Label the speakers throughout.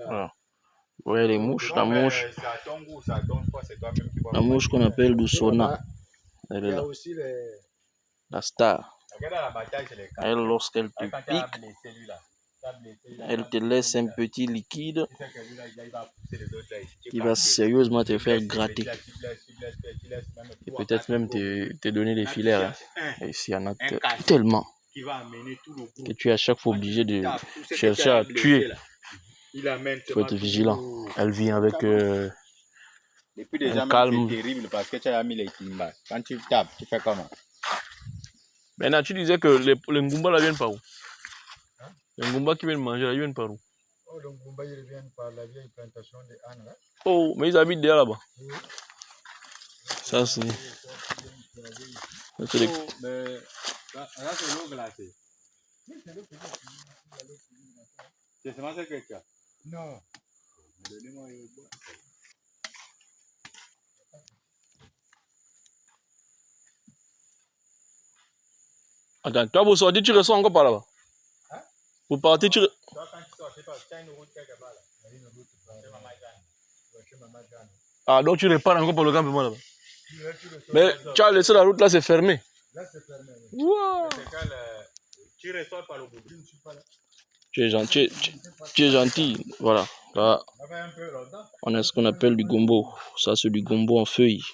Speaker 1: Voilà. Ouais, les mouches, la mouche qu'on appelle Doussona. Elle est là. La star. Elle, lorsqu'elle te pique, elle te laisse un petit liquide qui va sérieusement te faire gratter. Et peut-être même te donner des filaires. Hein. Et ici, il y en a tellement que tu es à chaque fois obligé de chercher à tuer. Il faut être vigilant. Elle vient avec un calme. C'est terrible parce que tu as mis les timbas. Quand tu tapes, tu fais comment? Maintenant, tu disais que les Ngumba là viennent par où? Hein? Les Ngumba qui viennent manger là, ils viennent par où? Oh, les Ngumba ils viennent par la vieille plantation de Anne là. Oh, mais ils habitent déjà là-bas. Oui. Ça c'est. C'est les... mais là c'est l'eau glacée. C'est seulement ça que tu as? Non. Donnez-moi une boîte. Attends, toi vous sortez, tu ressors encore par là-bas? Hein? Vous partez, tu... Toi quand tu sors, tu as une route quelque part là. Il y a une route chez Maman Jeanne. Ah, donc tu repars encore pour le campement là-bas? Mais tu as laissé la route là, c'est fermé. Là c'est fermé. Wow. Tu ressors par le bout. Tu es gentil, tu es gentil. Voilà. Là, on a ce qu'on appelle du gombo. Ça c'est du gombo en feuilles.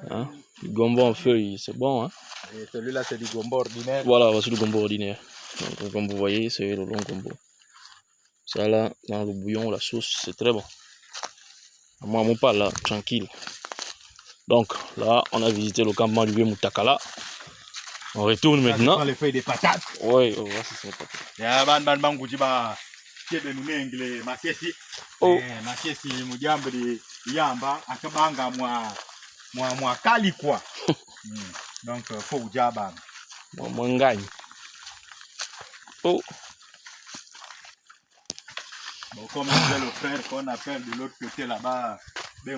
Speaker 1: Hein? Du gombo en feuilles, c'est bon. Hein? Et celui-là c'est du gombo ordinaire. Voilà, c'est du gombo ordinaire. Donc, comme vous voyez, c'est le long gombo. Ça là, dans le bouillon, la sauce, c'est très bon. Moi, mon pas là, tranquille. Donc là, on a visité le campement du vieux Mutakala. On retourne maintenant. Les feuilles de patates. Oui, on va c'est ça. Oh. Masiesi mujambo de yamba akabanga mwa kali quoi. Donc faut ujaba. Moi ngagne. Oh. Bon, comme disait le frère qu'on appelle de l'autre côté là-bas, oh,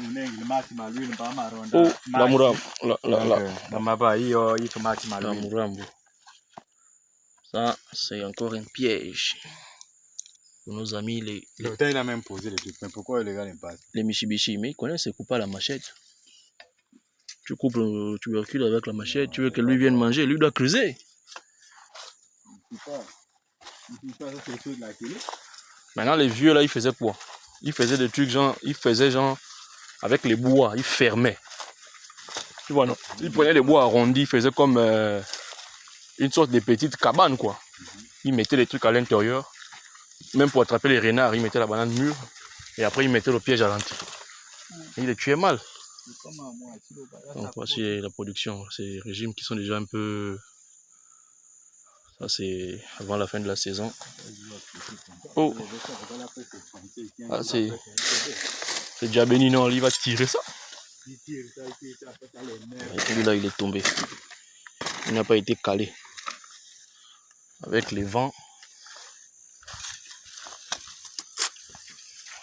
Speaker 1: la murambo. La murambo. Ça, c'est encore un piège. Pour nos amis, les... il a même posé les trucs, mais pourquoi les gars n'aiment pas? Les Mitsubishi, mais ils connaissent, c'est couper à la machette. Tu coupes le tubercule avec la machette, tu veux que lui vienne manger, lui doit creuser. Maintenant, les vieux là, ils faisaient quoi? Ils faisaient des trucs genre, avec les bois, ils fermaient. Tu vois, non? Ils prenaient les bois arrondis, ils faisaient comme une sorte de petite cabane, quoi. Ils mettaient les trucs à l'intérieur. Même pour attraper les renards, ils mettaient la banane mûre. Et après, ils mettaient le piège à l'entrée. Ils les tuaient mal. Donc, voici la production. Ces régimes qui sont déjà un peu... Ça, c'est avant la fin de la saison. Oh! Ah, c'est Djabeni, non, il va tirer ça. Celui-là, il est tombé. Il n'a pas été calé. Avec les vents.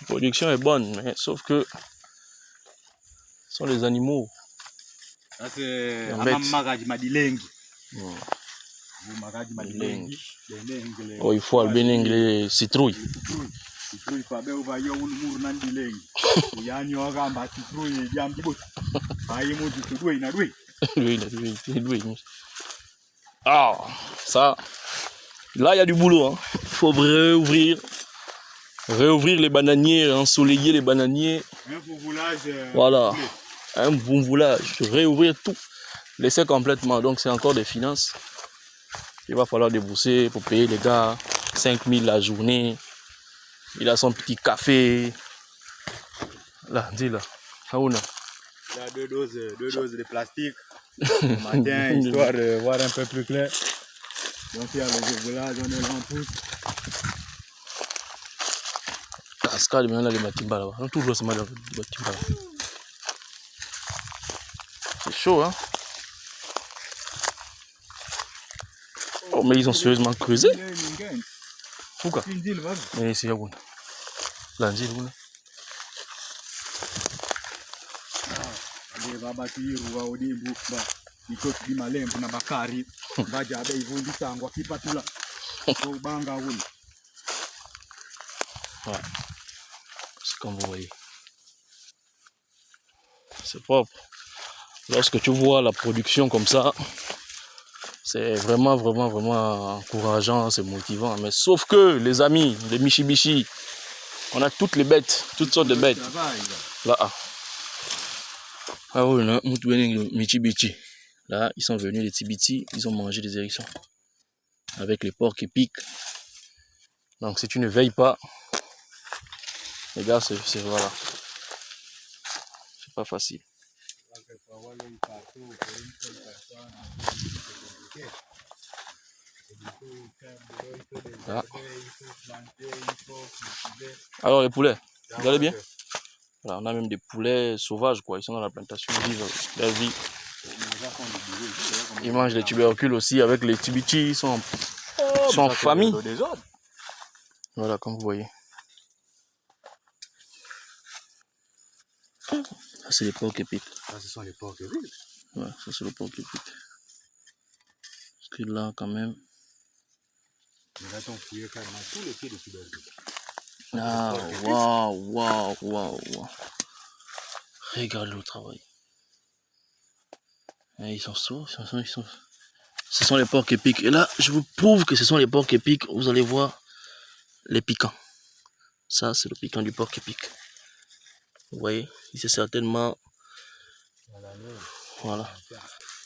Speaker 1: La production est bonne, mais sauf que ce sont les animaux. Ça, c'est oh, il faut albeneng les citrouilles. Ah, ça, là il y a du boulot. Hein. Il faut réouvrir les bananiers, ensoleiller les bananiers. Un boumboulage. Voilà, un boumboulage, réouvrir tout, laisser complètement. Donc c'est encore des finances. Il va falloir débourser pour payer les gars 5 000 la journée. Il a son petit café. Là, dis là. Il y a deux doses de plastique. Le matin, histoire de voir un peu plus clair. Donc il y a le boumboulage, on est là en pouce. Cascade, maintenant les matimba là-bas. On toujours ce mal les matimba là. C'est chaud, hein? Oh, mais ils ont sérieusement creusé. Pourquoi? Mais c'est bon. Là, c'est bon. Ouais. C'est comme vous voyez. C'est propre. Lorsque tu vois la production comme ça, c'est vraiment encourageant, c'est motivant. Mais sauf que, les amis, les Michibichi, on a toutes les bêtes, toutes sortes de bêtes. Là, oui, là, Michibichi. Là, ils sont venus, les Tibiti, ils ont mangé des hérissons. Avec les porcs qui piquent. Donc, si tu ne veilles pas, les gars, c'est voilà. C'est pas facile. Ah. Alors les poulets, vous allez bien? Voilà, on a même des poulets sauvages quoi, ils sont dans la plantation, ils vivent leur vie. Ils mangent les tubercules aussi avec les tibiti, ils sont en famille. Voilà, comme vous voyez. Ça c'est les porcs épiques.
Speaker 2: Ah, ce sont les porcs épiques.
Speaker 1: Ouais, ça c'est le porc épique. Parce que là quand même.
Speaker 2: Les ratons ont fouillé carrément tous les pieds de tubercules.
Speaker 1: Ah, waouh. Regarde le travail. Et ils sont sourds, ce sont les porcs épiques. Et là, je vous prouve que ce sont les porcs épiques. Vous allez voir les piquants. Ça, c'est le piquant du porc épique. Vous voyez, ici certainement. Voilà.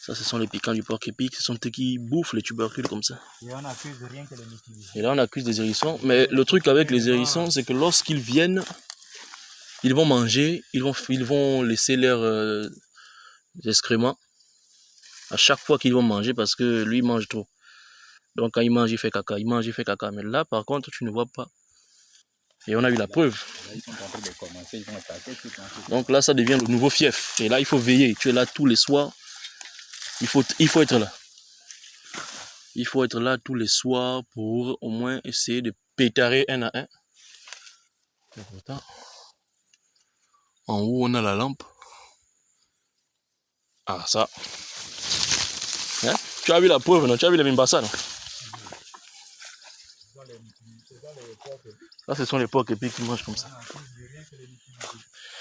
Speaker 1: Ça, ce sont les piquants du porc épique. Ce sont eux qui bouffent les tubercules comme ça.
Speaker 2: Et on accuse rien que les Michibichi.
Speaker 1: Et là, on accuse des hérissons. Mais le truc avec les hérissons, c'est que lorsqu'ils viennent, ils vont manger, ils vont laisser leurs excréments à chaque fois qu'ils vont manger parce que lui, il mange trop. Donc, quand il mange, il fait caca. Mais là, par contre, tu ne vois pas. Et on a eu la preuve.
Speaker 2: Là, ils sont en train de commencer, ils vont attaquer tout en tout.
Speaker 1: Donc là, ça devient le nouveau fief. Et là, il faut veiller. Tu es là tous les soirs. Il faut être là. Il faut être là tous les soirs pour au moins essayer de pétarer un à un. Et pourtant, en haut, on a la lampe. Ah, ça. Hein? Tu as vu la preuve, non? Tu as vu les Mimbassa, non? Là, ce sont les porcs épiques qui mangent comme ça.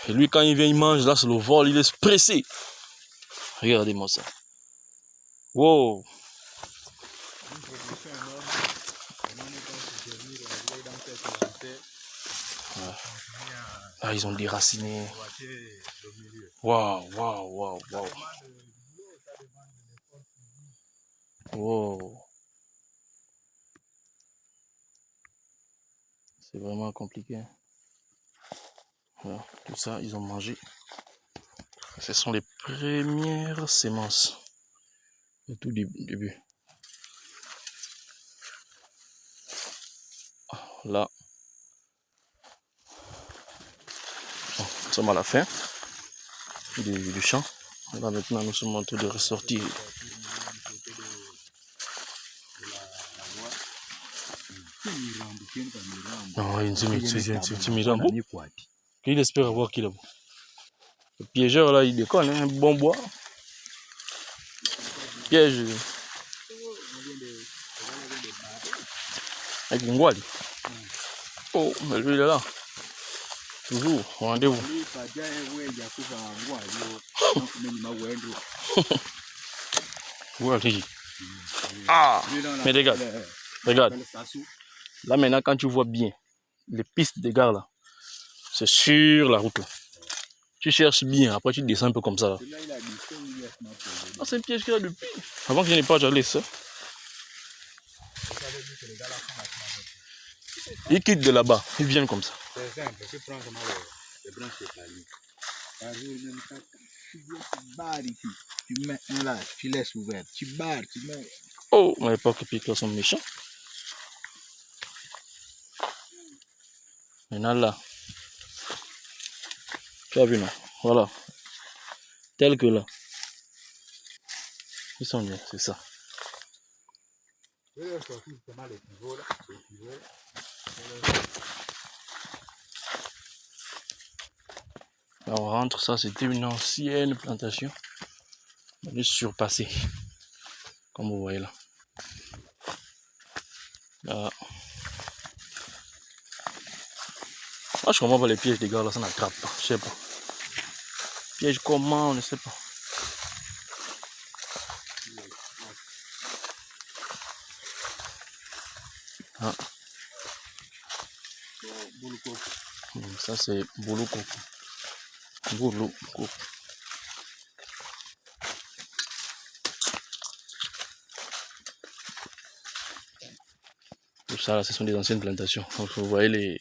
Speaker 1: Et lui, quand il vient, il mange. Là, c'est le vol. Il est pressé. Regardez-moi ça. Wow. Là, ils ont déraciné. Waouh. Wow. C'est vraiment compliqué. Voilà, tout ça, ils ont mangé. Ce sont les premières semences. Au tout début. Là. Bon, nous sommes à la fin du champ. Là maintenant, nous sommes en train de ressortir. Non, c'est Mirambo. Il espère avoir qui là-bas. Le piégeur là, il déconne, hein, un bon bois. Piège. Avec une gueule. Oh, mais lui il est là. Toujours, rendez-vous. Ah, mais regarde. Là maintenant, quand tu vois bien les pistes de gare là, c'est sur la route là. Tu cherches bien, après tu descends un peu comme ça. Ah, c'est un piège qu'il y a depuis. Avant que je n'ai pas, j'allais ça. Ils quittent de là-bas, ils viennent comme ça.
Speaker 2: C'est simple, tu prends seulement les branches de palmier. Un jour, même quand tu barres ici, tu mets un là, tu laisses ouvert. Tu barres, tu mets.
Speaker 1: Oh, mais les porcs épiques là sont méchants. Maintenant là, tu as vu là, voilà. Tel que là. Ils sont bien, c'est ça. Là, on rentre, ça c'était une ancienne plantation. On est surpassé. Comme vous voyez là. Là. Ah, je comprends pas les pièges des gars là, ça n'attrape pas. Je sais pas. Piège comment, on ne sait pas. Ah. Ça c'est boulot coco. Boulot coco. Tout ça là, ce sont des anciennes plantations. Donc vous voyez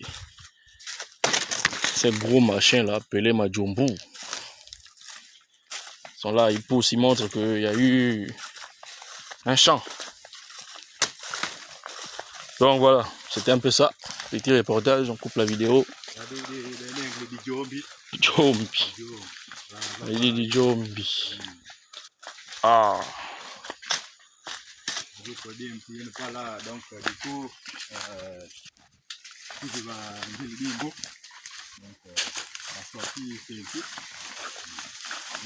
Speaker 1: ces gros machins là appelés Majumbu. Ils sont là, ils poussent, ils montrent qu'il y a eu un champ. Donc voilà, c'était un peu ça. Petit reportage, on coupe la vidéo. Jombi. Ah.
Speaker 2: Pas là, donc du coup, tout va donc la sortie c'est ici.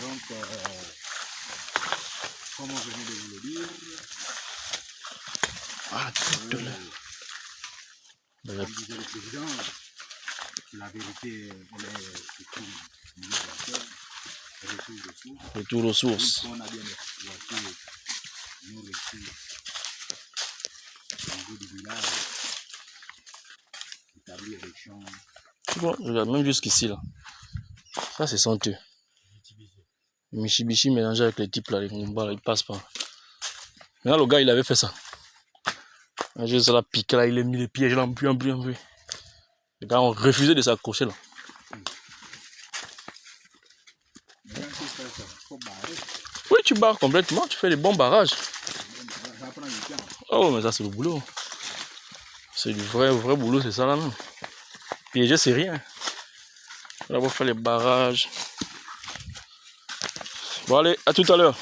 Speaker 2: Donc, comme on venait de vous le dire, comme disait le président, la vérité, elle est
Speaker 1: retour aux sources.
Speaker 2: On a bien exploité nos ressources au niveau du village, établir des champs.
Speaker 1: Bon, regarde, même jusqu'ici là. Ça c'est senteux. Michibichi mélangé avec les types là, les combats là, ils passent pas. Maintenant le gars il avait fait ça. Juste là, piqué là, il a mis les pièges là, un peu. Les gars ont refusé de s'accrocher là. Oui, tu barres complètement, tu fais les bons barrages. Oh, mais ça c'est le boulot. C'est du vrai boulot, c'est ça là même. Piéger c'est rien. Là, on va faire les barrages. Bon allez, à tout à l'heure.